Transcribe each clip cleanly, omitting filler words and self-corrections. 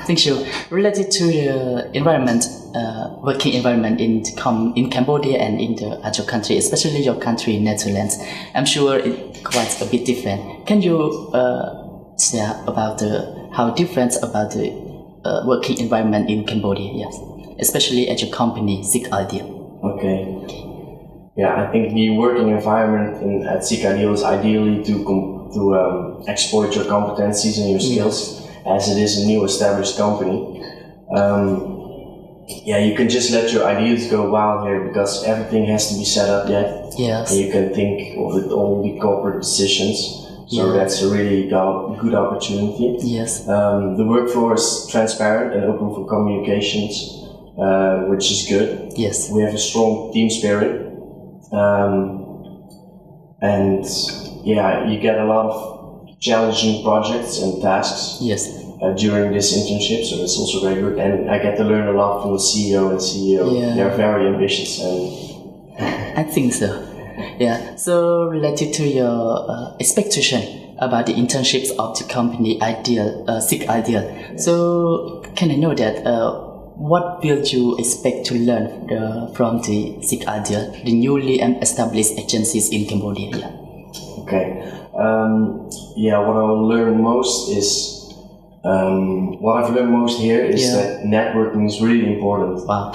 Thank you. Related to the environment, working environment in Cambodia and in the other country, especially your country, Netherlands, I'm sure it's quite a bit different. Can you share about how different about the working environment in Cambodia? Yes, especially at your company, SeekIdeal. Okay. Yeah, I think the working environment at SeekIdeal is ideally to exploit your competencies and your skills, as it is a new established company. You can just let your ideas go wild here because everything has to be set up yet. Yes. And you can think of it all the corporate decisions. So that's a really good opportunity. Yes. The work floor is transparent and open for communications, which is good. Yes. We have a strong team spirit. You get a lot of challenging projects and tasks during this internship, so it's also very good. And I get to learn a lot from the CEO and CEO. Yeah. They're very ambitious. I think so. Yeah. So related to your expectation about the internships of the company SeekIdeal. Yes. So can I know that what will you expect to learn from the SeekIdeal, the newly established agencies in Cambodia? Yeah. Okay. What I will learn most is what I've learned most here is that networking is really important. Wow.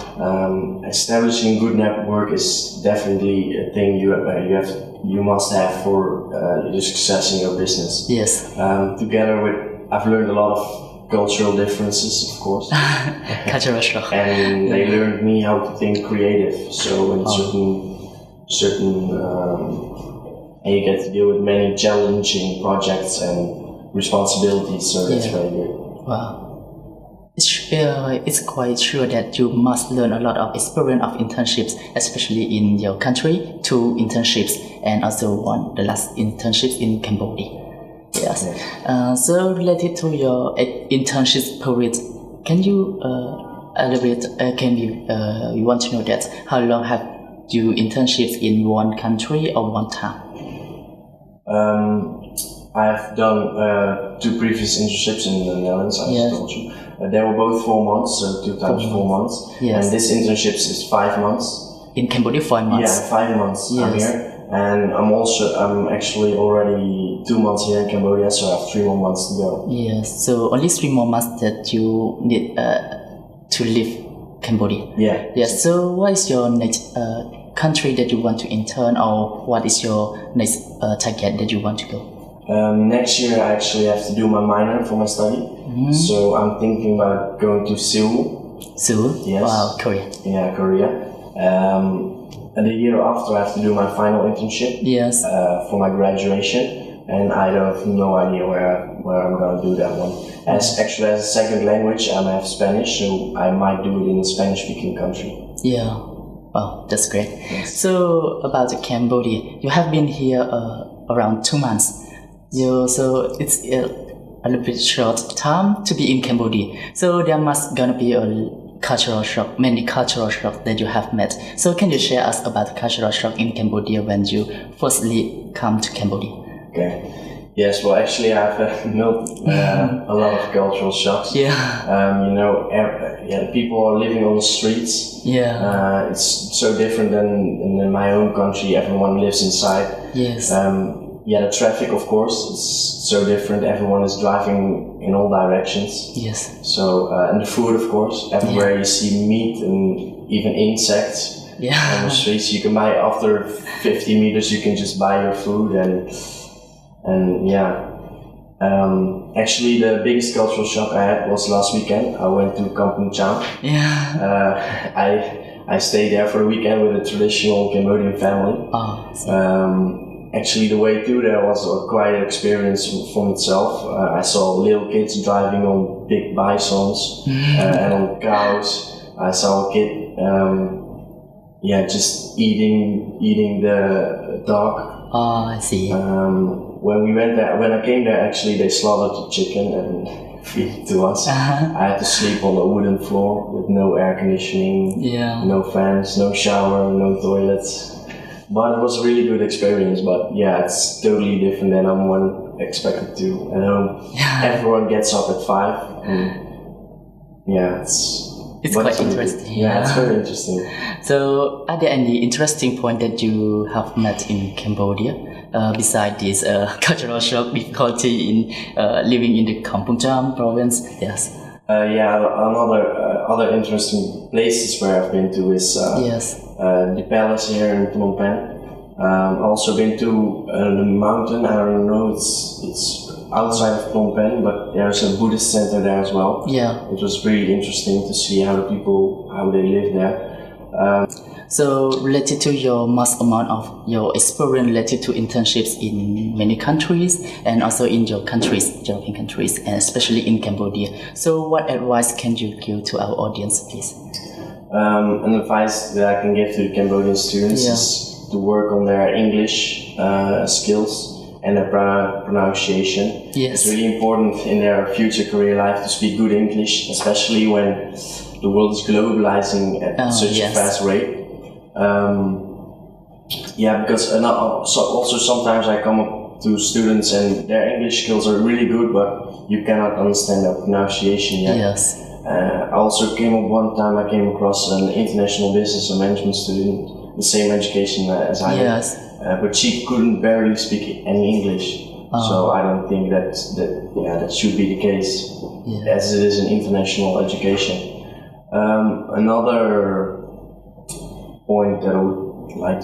Establishing good network is definitely a thing you must have for your success in your business. Yes. I've learned a lot of cultural differences, of course. Cultural shock. And they learned me how to think creative. So in certain and you get to deal with many challenging projects and responsibilities, so that's very good. Wow. It's quite sure that you must learn a lot of experience of internships, especially in your country, 2 internships, and also the last internships in Cambodia. Yes. So related to your internship period, can you elaborate? You want to know that how long have you internships in one country or one time? I've done 2 previous internships in the Netherlands, I told you. They were both 4 months, so 2 times 4 months. Yes. And this internship is 5 months. In Cambodia, 5 months? Yeah, 5 months. Yes. I'm here. And I'm actually already 2 months here in Cambodia, so I have 3 more months to go. Yes, so only 3 more months that you need to leave Cambodia. Yeah. Yes, so what is your next country that you want to intern, or what is your next target that you want to go? Next year I actually have to do my minor for my study. So I'm thinking about going to Seoul. Seoul? Yes. Wow, Korea. Yeah, Korea. And the year after I have to do my final internship. Yes. For my graduation. And I have no idea where I'm going to do that one. As a second language, I have Spanish, so I might do it in a Spanish-speaking country. Yeah. Wow, that's great. Yes. So about Cambodia, you have been here around 2 months. So it's a little bit short time to be in Cambodia. So there must gonna be many cultural shocks that you have met. So can you share us about the cultural shock in Cambodia when you firstly come to Cambodia? Okay. Yes, well actually I've met a lot of cultural shocks. Yeah. People are living on the streets. Yeah. It's so different than in my own country. Everyone lives inside. Yes. The traffic, of course, is so different. Everyone is driving in all directions. Yes. So, and the food, of course. Everywhere you see meat and even insects on the streets. You can buy, after 50 meters, you can just buy your food actually the biggest cultural shock I had was last weekend. I went to Kampong Cham. Yeah. I stayed there for a weekend with a traditional Cambodian family. Actually, the way through there was a quiet experience from itself. I saw little kids driving on big bisons and on cows. I saw a kid, just eating the dog. Oh, I see. When I came there, actually, they slaughtered the chicken and feed it to us. I had to sleep on a wooden floor with no air conditioning, no fans, no shower, no toilets. But it was a really good experience. But yeah, it's totally different than one expected to at home. Everyone gets up at 5. And Yeah, it's quite interesting. Yeah, it's very interesting. So, are there any interesting point that you have met in Cambodia besides this cultural shock difficulty in living in the Kampong Cham province? Yes. Other interesting places where I've been to is the palace here in Phnom Penh. Also been to the mountain. I don't know, it's outside of Phnom Penh, but there's a Buddhist center there as well. Yeah, it was really interesting to see how they live there. So related to your mass amount of your experience related to internships in many countries and also in your countries, European countries, and especially in Cambodia. So what advice can you give to our audience, please? An advice that I can give to the Cambodian students is to work on their English skills and their pronunciation. Yes. It's really important in their future career life to speak good English, especially when the world is globalizing at such a fast rate. Because also sometimes I come up to students and their English skills are really good, but you cannot understand their pronunciation yet. Yes. I also one time I came across an international business and management student, the same education as I had, but she couldn't barely speak any English. So I don't think that should be the case, as it is an international education. Another point that I would like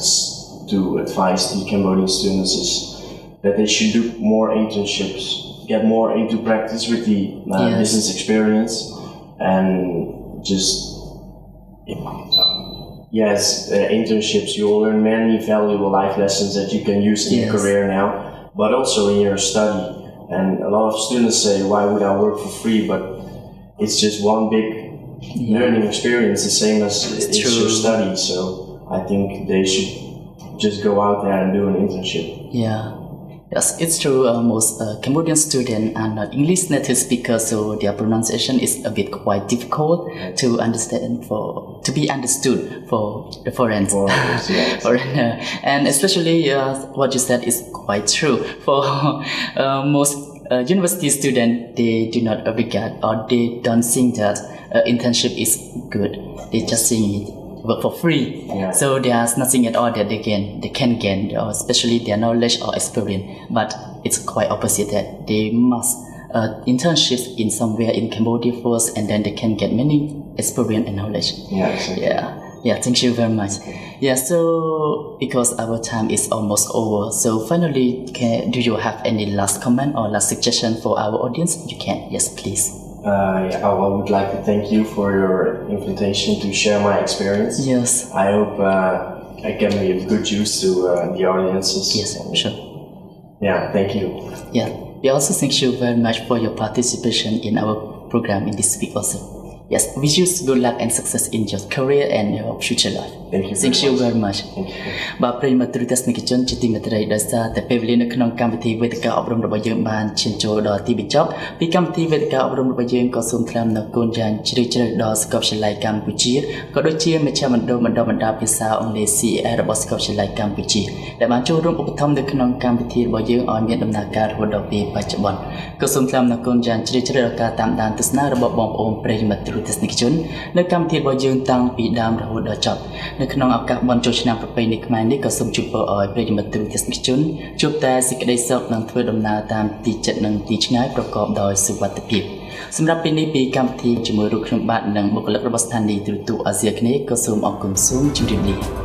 to advise the Cambodian students is that they should do more internships, get more into practice with the business experience, and just internships. You will learn many valuable life lessons that you can use in your career now, but also in your study. And a lot of students say, "Why would I work for free?" But it's just one big learning experience, the same as it's your study. So I think they should just go out there and do an internship. Yes, it's true. Most Cambodian students are not English native speakers, so their pronunciation is a bit quite difficult to understand to be understood for the foreigner. And especially what you said is quite true. For most university students, they do not regard or they don't think that internship is good. They just think it work for free. So there's nothing at all that they can gain, especially their knowledge or experience. But it's quite opposite, that they must internships in somewhere in Cambodia first, and then they can get many experience and knowledge. Thank you very much. So because our time is almost over, so finally, do you have any last comment or last suggestion for our audience? You can, yes, please. I would like to thank you for your invitation to share my experience. Yes. I hope I can be of good use to the audiences. Yes, sure. Thank you. We also thank you very much for your participation in our program in this week also. Yes, wish you good luck and success in your career and your future life. Thank you very much. បាទប្រិយមិត្តទស្សនិកជនជាទីមេត្រីដោយសារតែពេលវេលានៅក្នុងកម្មវិធីវេទិកាអប់រំរបស់យើងបានឈានចូលដល់ទីបញ្ចប់ពីកម្មវិធីវេទិកាអប់រំរបស់យើងក៏សូមថ្លែងអំណរគុណយ៉ាងជ្រាលជ្រៅដល់សាកលវិទ្យាល័យកម្ពុជាក៏ដូចជាមជ្ឈមណ្ឌលបណ្ដុះបណ្ដាលភាសាអង់គ្លេស CES របស់សាកលវិទ្យាល័យកម្ពុជាដែលបានចូលរួមឧបត្ថម្ភនៅក្នុងកម្មវិធីរបស់យើងឲ្យមានដំណើរការរហូតដល់ពេលបច្ចុប្បន្នក៏សូមថ្លែងអំណរគុណយ៉ាងជ្រាលជ្រៅដល់ការតាមដានទស្សនារបស់បងប្អូនប្រិយមិត្តទស្សនិកជននៅកម្មវិធីរបស់យើងតាំងពីដើមរហូតដល់ចប់នៅក្នុងឱកាសបុណ្យចូលឆ្នាំប្រពៃណីខ្មែរនេះក៏សូមជូនពរឲ្យប្រិយមិត្តទស្សនិកជនជួបតែសេចក្តីសុខនិងធ្វើដំណើរតាមទីចិត្តនិងទីឆ្ងាយប្រកបដោយសុវត្ថិភាពសម្រាប់ពេលនេះពីកម្មវិធីជាមួយរូបខ្ញុំបាទនិងបុគ្គលិករបស់ស្ថានីយ៍ទូរទស្សន៍អាស៊ីអាគ្នេយ៍ក៏សូមអរគុណសូមជម្រាបលា